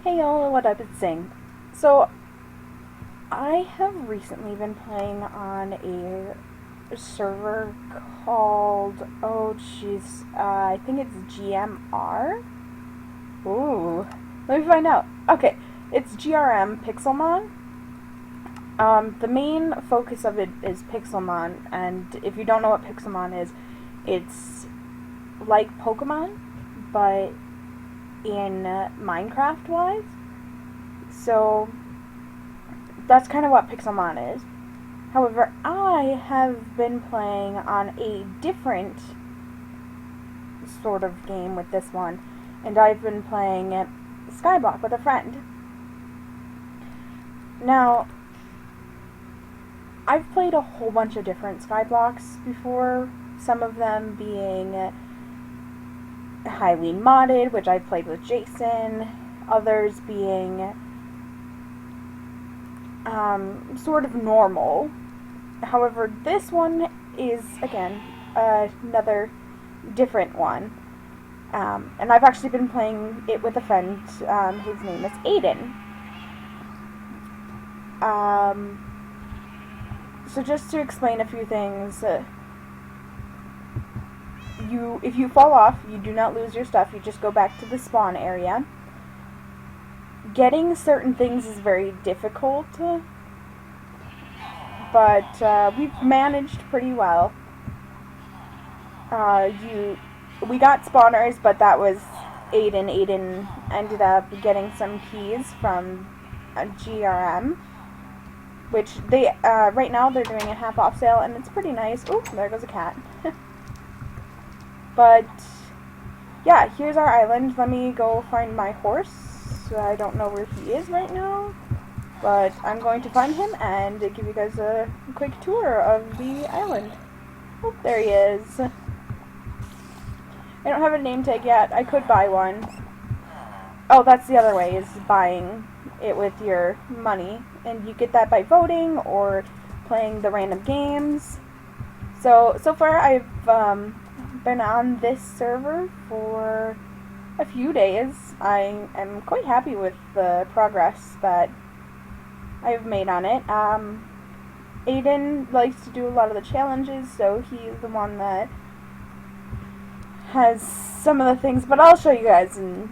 Hey y'all, what up, it's Zing. So, I have recently been playing on a server called, I think it's GMR? Ooh, let me find out. Okay, it's GRM Pixelmon. The main focus of it is Pixelmon, and if you don't know what Pixelmon is, it's like Pokemon, but in Minecraft-wise. So that's kind of what Pixelmon is. However, I have been playing on a different sort of game with this one, and I've been playing Skyblock with a friend. Now, I've played a whole bunch of different Skyblocks before, some of them being highly modded, which I played with Jason, others being sort of normal. However, this one is, again, another different one. And I've actually been playing it with a friend. His name is Aiden. So just to explain a few things, if you fall off, you do not lose your stuff, you just go back to the spawn area. Getting certain things is very difficult, but we've managed pretty well. We got spawners, but that was Aiden. Aiden ended up getting some keys from GRM, which they right now they're doing a half-off sale, and it's pretty nice. Oh, there goes a cat. But yeah, here's our island. Let me go find my horse. I don't know where he is right now, but I'm going to find him and give you guys a quick tour of the island. Oh, there he is. I don't have a name tag yet. I could buy one. Oh, that's the other way, is buying it with your money. And you get that by voting or playing the random games. So far I've been on this server for a few days. I am quite happy with the progress that I've made on it. Aiden likes to do a lot of the challenges, so he's the one that has some of the things, but I'll show you guys in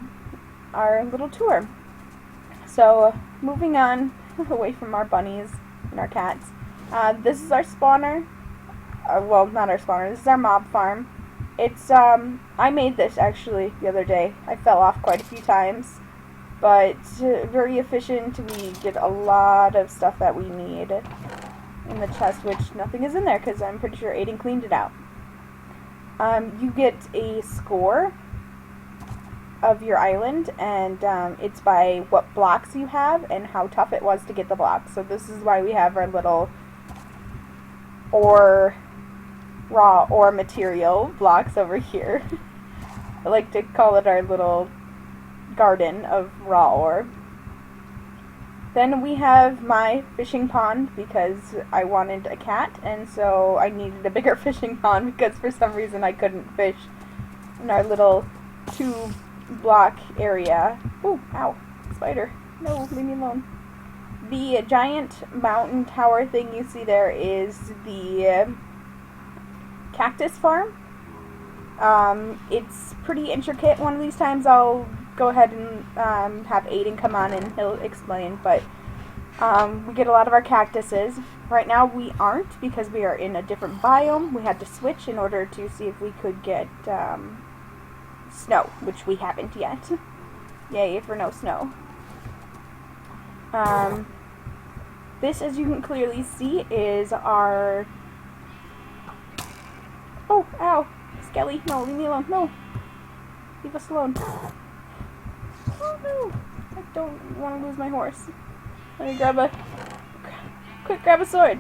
our little tour. So, moving on away from our bunnies and our cats, this is our spawner. Well, not our spawner, this is our mob farm. It's, I made this actually the other day. I fell off quite a few times, but very efficient. We get a lot of stuff that we need in the chest, which nothing is in there because I'm pretty sure Aiden cleaned it out. You get a score of your island, and it's by what blocks you have and how tough it was to get the blocks. So this is why we have our little raw ore material blocks over here. I like to call it our little garden of raw ore. Then we have my fishing pond because I wanted a cat, and so I needed a bigger fishing pond because for some reason I couldn't fish in our little 2-block area. Ooh, ow, spider. No, leave me alone. The giant mountain tower thing you see there is the cactus farm. It's pretty intricate. One of these times I'll go ahead and have Aiden come on and he'll explain, but we get a lot of our cactuses. Right now we aren't because we are in a different biome. We had to switch in order to see if we could get snow, which we haven't yet. Yay for no snow. This, as you can clearly see, is our... Oh, ow. Skelly, no, leave me alone. No. Leave us alone. Oh, no. I don't want to lose my horse. Let me grab quick, grab a sword.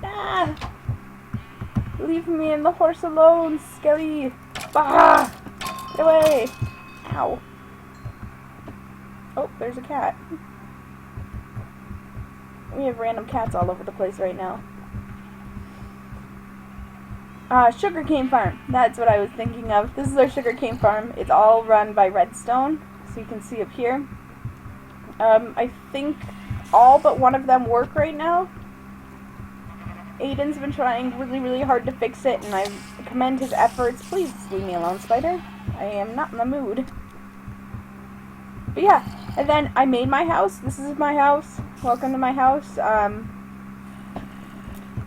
Ah! Leave me and the horse alone, Skelly. Ah! Get away. Ow. Oh, there's a cat. We have random cats all over the place right now. Sugarcane farm. That's what I was thinking of. This is our sugarcane farm. It's all run by redstone, so you can see up here. I think all but one of them work right now. Aiden's been trying really, really hard to fix it, and I commend his efforts. Please leave me alone, Spider. I am not in the mood. But yeah, and then I made my house. This is my house. Welcome to my house.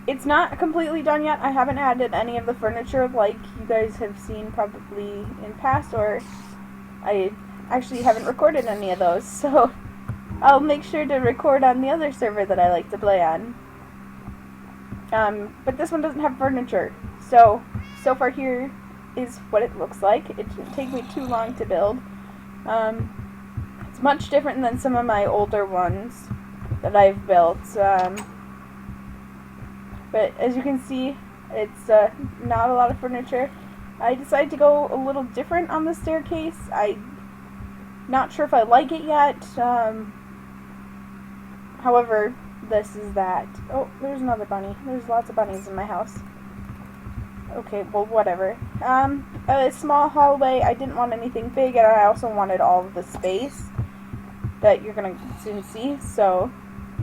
It's not completely done yet. I haven't added any of the furniture like you guys have seen probably in past, or I actually haven't recorded any of those, so I'll make sure to record on the other server that I like to play on. But this one doesn't have furniture, so far here is what it looks like. It didn't take me too long to build. It's much different than some of my older ones that I've built. But as you can see, it's not a lot of furniture. I decided to go a little different on the staircase. I'm not sure if I like it yet. However, this is that. Oh, there's another bunny. There's lots of bunnies in my house. Okay, well, whatever. A small hallway. I didn't want anything big, and I also wanted all of the space that you're gonna soon see. So,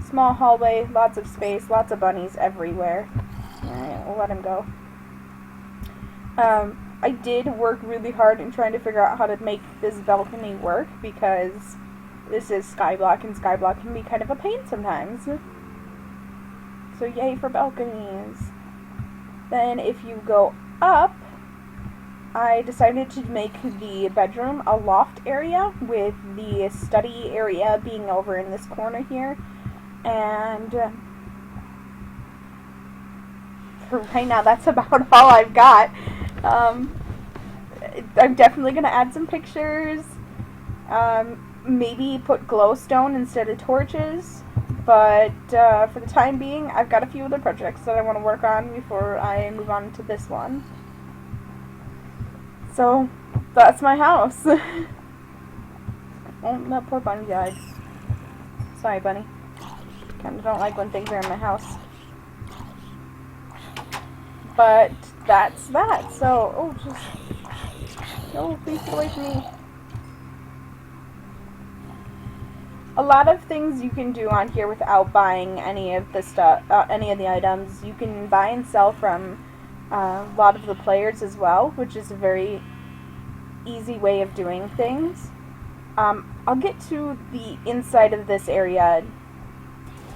small hallway, lots of space, lots of bunnies everywhere. Alright, we'll let him go. I did work really hard in trying to figure out how to make this balcony work, because this is Skyblock, and Skyblock can be kind of a pain sometimes. So yay for balconies. Then if you go up, I decided to make the bedroom a loft area, with the study area being over in this corner here. And for right now, that's about all I've got. I'm definitely going to add some pictures. Maybe put glowstone instead of torches. But for the time being, I've got a few other projects that I want to work on before I move on to this one. So, that's my house. Oh, that poor bunny died. Sorry, bunny. Kinda don't like when things are in my house. But that's that. So, oh, just... No, please get away from me. A lot of things you can do on here without buying any of the stuff, any of the items. You can buy and sell from a lot of the players as well, which is a very easy way of doing things. I'll get to the inside of this area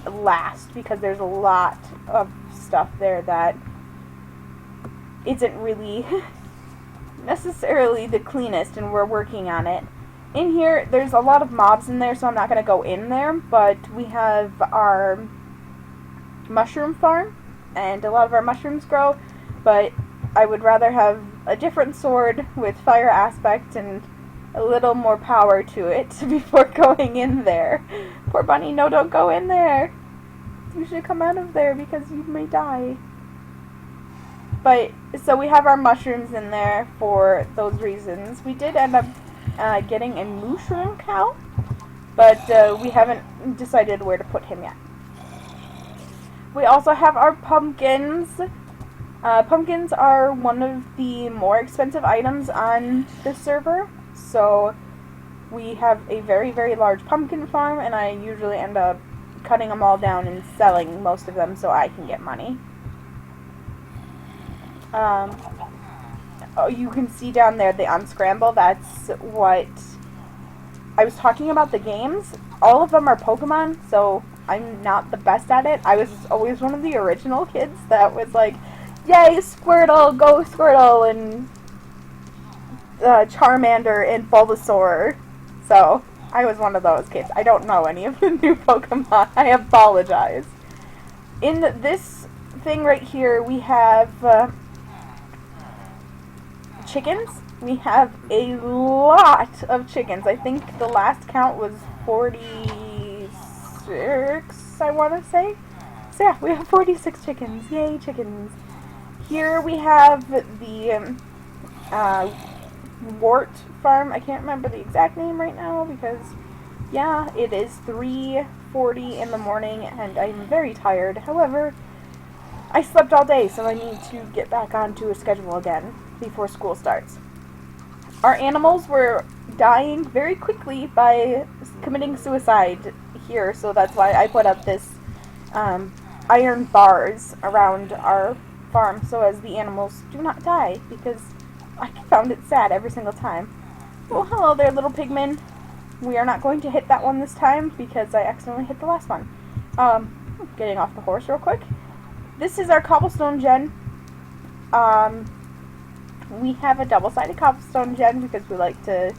last, because there's a lot of stuff there that isn't really necessarily the cleanest, and we're working on it. In here, there's a lot of mobs in there, so I'm not going to go in there, but we have our mushroom farm, and a lot of our mushrooms grow, but I would rather have a different sword with fire aspect and a little more power to it before going in there. Poor bunny, no, don't go in there. You should come out of there because you may die. But, so we have our mushrooms in there for those reasons. We did end up getting a mushroom cow, but we haven't decided where to put him yet. We also have our pumpkins. Pumpkins are one of the more expensive items on this server, so we have a very, very large pumpkin farm, and I usually end up cutting them all down and selling most of them so I can get money. Oh, you can see down there the unscramble. That's what I was talking about. The games, all of them are Pokemon, so I'm not the best at it. I was always one of the original kids that was like, yay, Squirtle, go Squirtle, and Charmander and Bulbasaur. So I was one of those kids. I don't know any of the new Pokemon. I apologize. In this thing right here, we have chickens. We have a lot of chickens. I think the last count was 46, I want to say. So yeah, we have 46 chickens. Yay, chickens. Here we have the wart farm. I can't remember the exact name right now because, yeah, it is 3:40 in the morning and I'm very tired. However, I slept all day, so I need to get back onto a schedule again before school starts. Our animals were dying very quickly by committing suicide here, so that's why I put up this iron bars around our farm so as the animals do not die, because I found it sad every single time. Well, hello there, little pigman. We are not going to hit that one this time because I accidentally hit the last one. Getting off the horse real quick. This is our cobblestone gen. We have a double-sided cobblestone gen because we like to...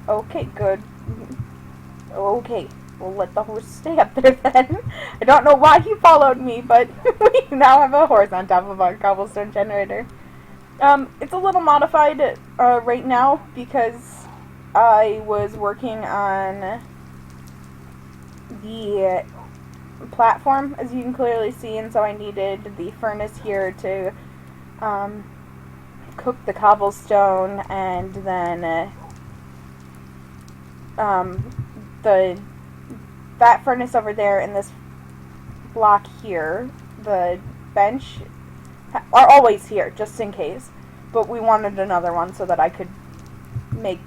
Okay, good. Okay, we'll let the horse stay up there then. I don't know why he followed me, but we now have a horse on top of our cobblestone generator. It's a little modified right now because I was working on the platform, as you can clearly see, and so I needed the furnace here to cook the cobblestone, and then that furnace over there and this block here, the bench, are always here, just in case. But we wanted another one so that I could make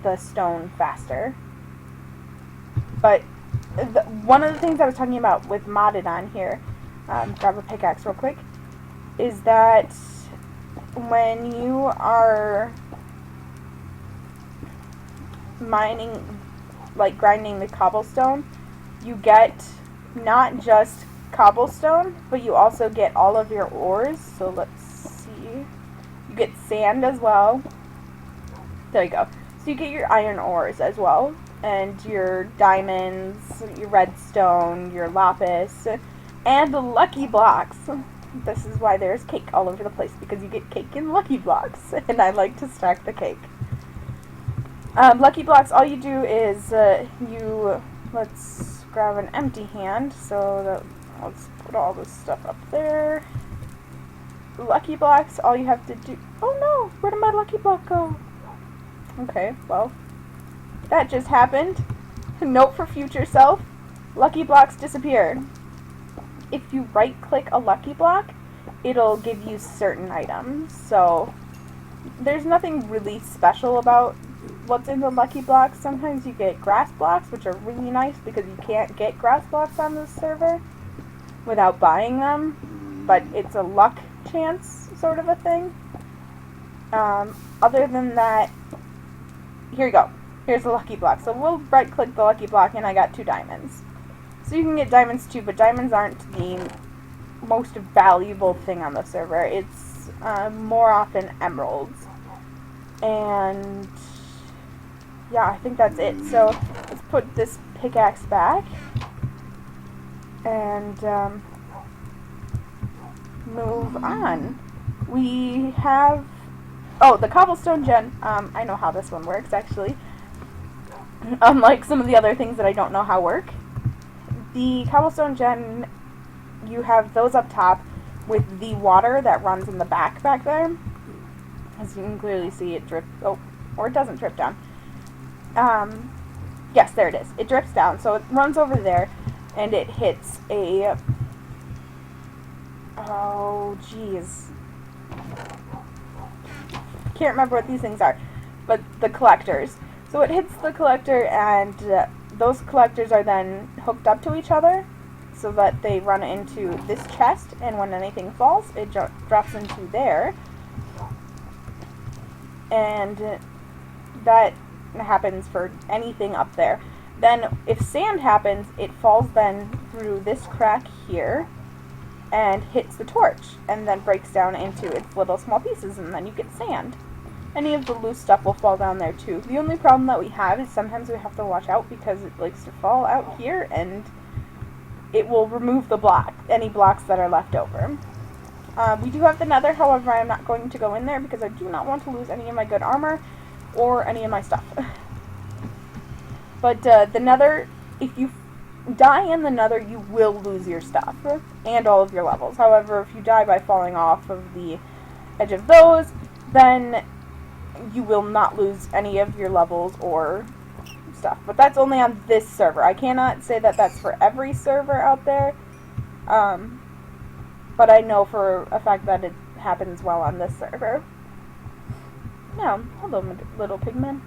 the stone faster. But one of the things I was talking about with modded on here, grab a pickaxe real quick, is that when you are mining, like grinding the cobblestone, you get not just cobblestone, but you also get all of your ores. So let's see. You get sand as well. There you go. So you get your iron ores as well, and your diamonds, your redstone, your lapis, and the lucky blocks. This is why there's cake all over the place, because you get cake in lucky blocks, and I like to stack the cake. Lucky blocks, all you do is let's grab an empty hand, so that, let's put all this stuff up there. Lucky blocks, all you have to do... Oh no! Where did my lucky block go? Okay, well, that just happened. Note for future self, lucky blocks disappeared. If you right-click a lucky block, it'll give you certain items. So, there's nothing really special about what's in the lucky blocks. Sometimes you get grass blocks, which are really nice because you can't get grass blocks on this server without buying them, but it's a luck chance sort of a thing. Other than that, here you go. Here's a lucky block. So we'll right click the lucky block and I got 2 diamonds. So you can get diamonds too, but diamonds aren't the most valuable thing on the server. It's more often emeralds. And yeah, I think that's it. So let's put this pickaxe back and move on. We have, oh, the cobblestone gen. I know how this one works actually. Unlike some of the other things that I don't know how work. The cobblestone gen, you have those up top with the water that runs in the back there. As you can clearly see, it drips, oh, or it doesn't drip down. Yes, there it is. It drips down, so it runs over there, and it hits a, oh, jeez. Can't remember what these things are, but the collectors. So it hits the collector, and those collectors are then hooked up to each other so that they run into this chest, and when anything falls, it drops into there. And that happens for anything up there. Then if sand happens, it falls then through this crack here and hits the torch, and then breaks down into its little small pieces, and then you get sand. Any of the loose stuff will fall down there too. The only problem that we have is sometimes we have to watch out because it likes to fall out here and it will remove the block, any blocks that are left over. We do have the nether, however I am not going to go in there because I do not want to lose any of my good armor or any of my stuff. But the nether, if you die in the nether, you will lose your stuff and all of your levels. However, if you die by falling off of the edge of those, then you will not lose any of your levels or stuff. But that's only on this server. I cannot say that that's for every server out there. But I know for a fact that it happens well on this server. Now, hello, little pigman.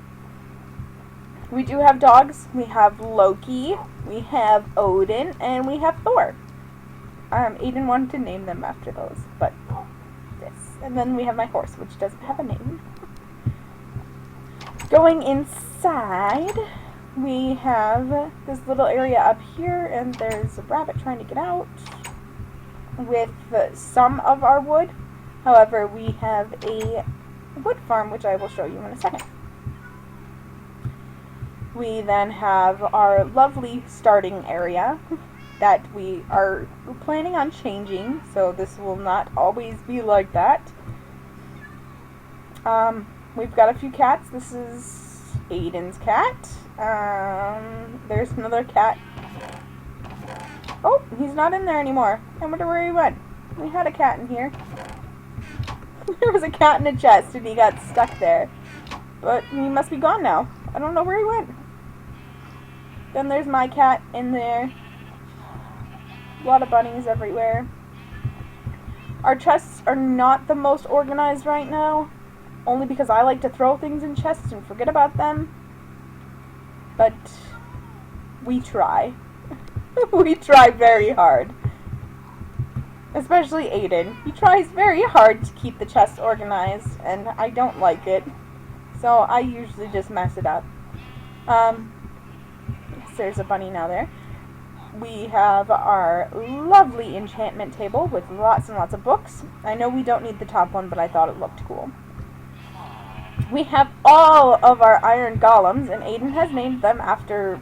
We do have dogs. We have Loki, we have Odin, and we have Thor. Aiden wanted to name them after those, but this. And then we have my horse, which doesn't have a name. Going inside, we have this little area up here, and there's a rabbit trying to get out with some of our wood. However, we have a wood farm, which I will show you in a second. We then have our lovely starting area that we are planning on changing, so this will not always be like that. We've got a few cats. This is Aiden's cat. There's another cat. Oh, he's not in there anymore. I wonder where he went. We had a cat in here. There was a cat in a chest and he got stuck there. But he must be gone now. I don't know where he went. Then there's my cat in there. A lot of bunnies everywhere. Our chests are not the most organized right now, only because I like to throw things in chests and forget about them. But we try. We try very hard. Especially Aiden. He tries very hard to keep the chest organized, and I don't like it. So I usually just mess it up. There's a bunny now there. We have our lovely enchantment table with lots and lots of books. I know we don't need the top one, but I thought it looked cool. We have all of our iron golems, and Aiden has named them after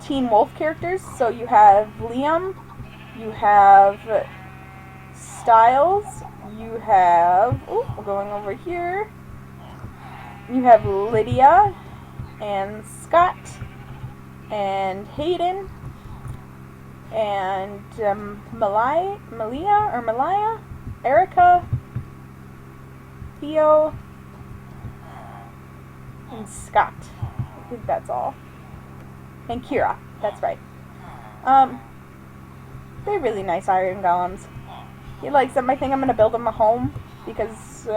Teen Wolf characters. So you have Liam, you have Styles, you have, we're going over here, you have Lydia, and Scott, and Hayden, and Malia, Erica, Theo, and Scott. I think that's all. And Kira, that's right. They're really nice iron golems. He likes them. I think I'm going to build them a home because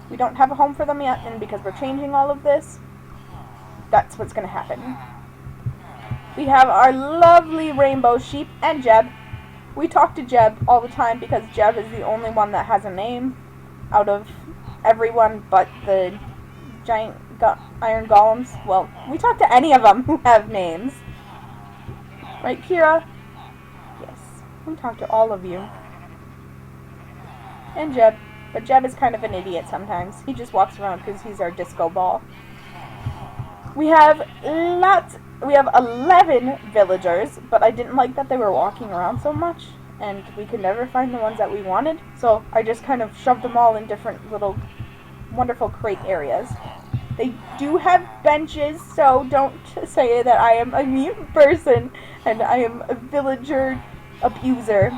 we don't have a home for them yet, and because we're changing all of this, that's what's going to happen. We have our lovely rainbow sheep and Jeb. We talk to Jeb all the time because Jeb is the only one that has a name out of everyone but the giant iron golems. Well, we talk to any of them who have names. Right, Kira? Yes, we talk to all of you. And Jeb. But Jeb is kind of an idiot sometimes. He just walks around because he's our disco ball. We have 11 villagers, but I didn't like that they were walking around so much, and we could never find the ones that we wanted, so I just kind of shoved them all in different little wonderful crate areas. They do have benches, so don't say that I am a mean person and I am a villager abuser.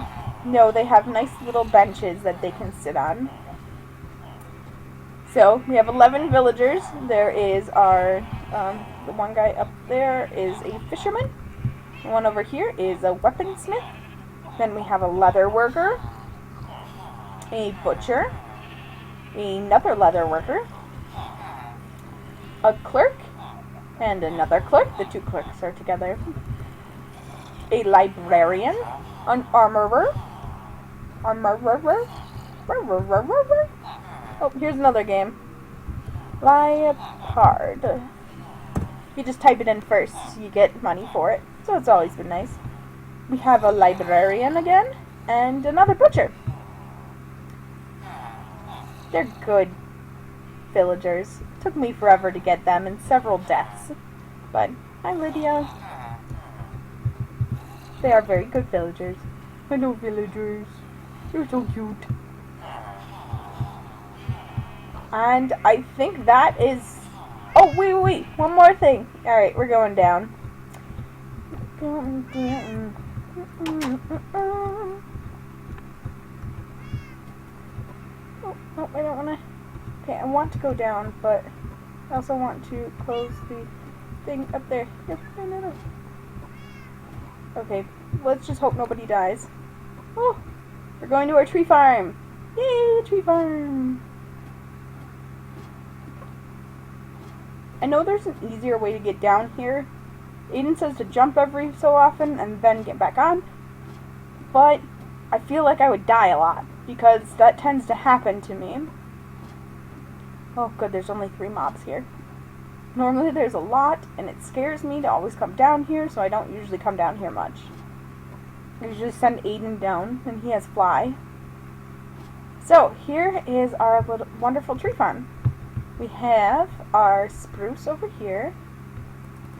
No, they have nice little benches that they can sit on. So, we have 11 villagers. There is our, the one guy up there is a fisherman. The one over here is a weaponsmith. Then we have a leather worker, a butcher, another leather worker, a clerk, and another clerk. The two clerks are together. A librarian, an armorer, oh, here's another game. Leopard. You just type it in first, you get money for it. So it's always been nice. We have a librarian again, and another butcher. They're good villagers. It took me forever to get them and several deaths. But, hi Lydia. They are very good villagers. Hello villagers. You're so cute. And I think that is... Oh, wait. One more thing. Alright, we're going down. Going down. Oh, I don't want to... Okay, I want to go down, but I also want to close the thing up there. No. Okay, let's just hope nobody dies. Oh, we're going to our tree farm. Yay, tree farm. I know there's an easier way to get down here. Aiden says to jump every so often and then get back on, but I feel like I would die a lot, because that tends to happen to me. Oh good, there's only 3 mobs here. Normally there's a lot, and it scares me to always come down here, so I don't usually come down here much. I usually send Aiden down, and he has fly. So, here is our little wonderful tree farm. We have our spruce over here.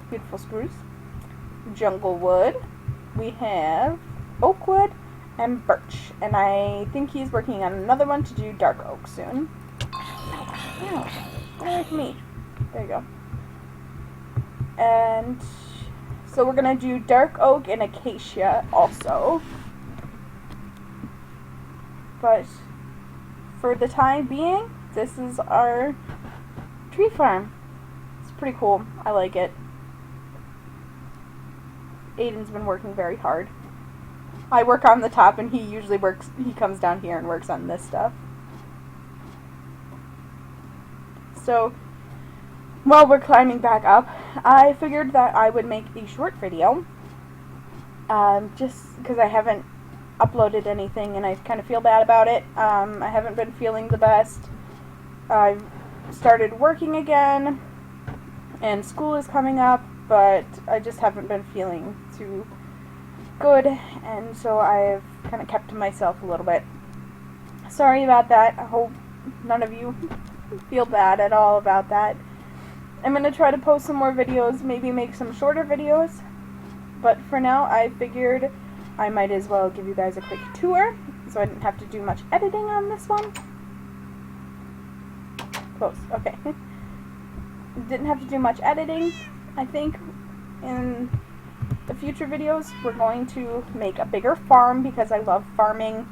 Beautiful spruce. Jungle wood. We have oak wood and birch. And I think he's working on another one to do dark oak soon. Ow, get away from me. There you go. And so we're going to do dark oak and acacia also. But for the time being, this is our tree farm. It's pretty cool. I like it. Aiden's been working very hard. I work on the top, and he comes down here and works on this stuff. So, while we're climbing back up, I figured that I would make a short video. Just because I haven't uploaded anything and I kind of feel bad about it. I haven't been feeling the best. I've started working again, and school is coming up, but I just haven't been feeling too good, and so I've kind of kept to myself a little bit. Sorry about that. I hope none of you feel bad at all about that. I'm going to try to post some more videos, maybe make some shorter videos, but for now I figured I might as well give you guys a quick tour, so I didn't have to do much editing on this one. Close, okay. Didn't have to do much editing. I think in the future videos we're going to make a bigger farm because I love farming.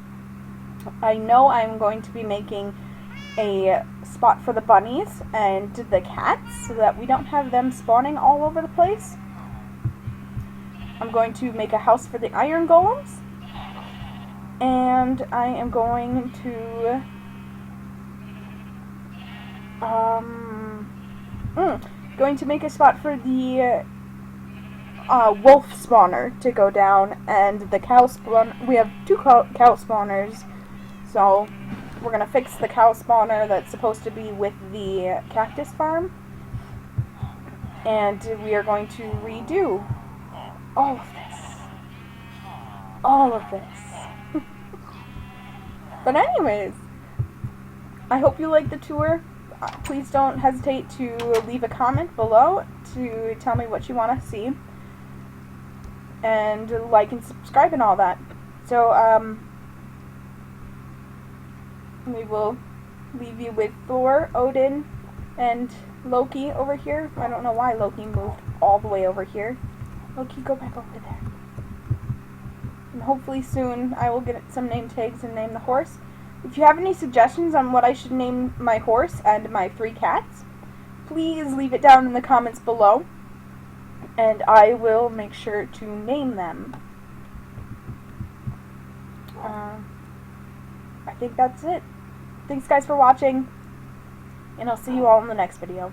I know I'm going to be making a spot for the bunnies and the cats so that we don't have them spawning all over the place. I'm going to make a house for the iron golems, and I am going to make a spot for the wolf spawner to go down, and the cow spawn. We have 2 cow spawners, so we're gonna fix the cow spawner that's supposed to be with the cactus farm, and we are going to redo all of this. All of this. But anyways, I hope you liked the tour. Please don't hesitate to leave a comment below to tell me what you want to see. And like and subscribe and all that. So, we will leave you with Thor, Odin, and Loki over here. I don't know why Loki moved all the way over here. Loki, go back over there. And hopefully soon I will get some name tags and name the horse. If you have any suggestions on what I should name my horse and my 3 cats, please leave it down in the comments below, and I will make sure to name them. I think that's it. Thanks guys for watching, and I'll see you all in the next video.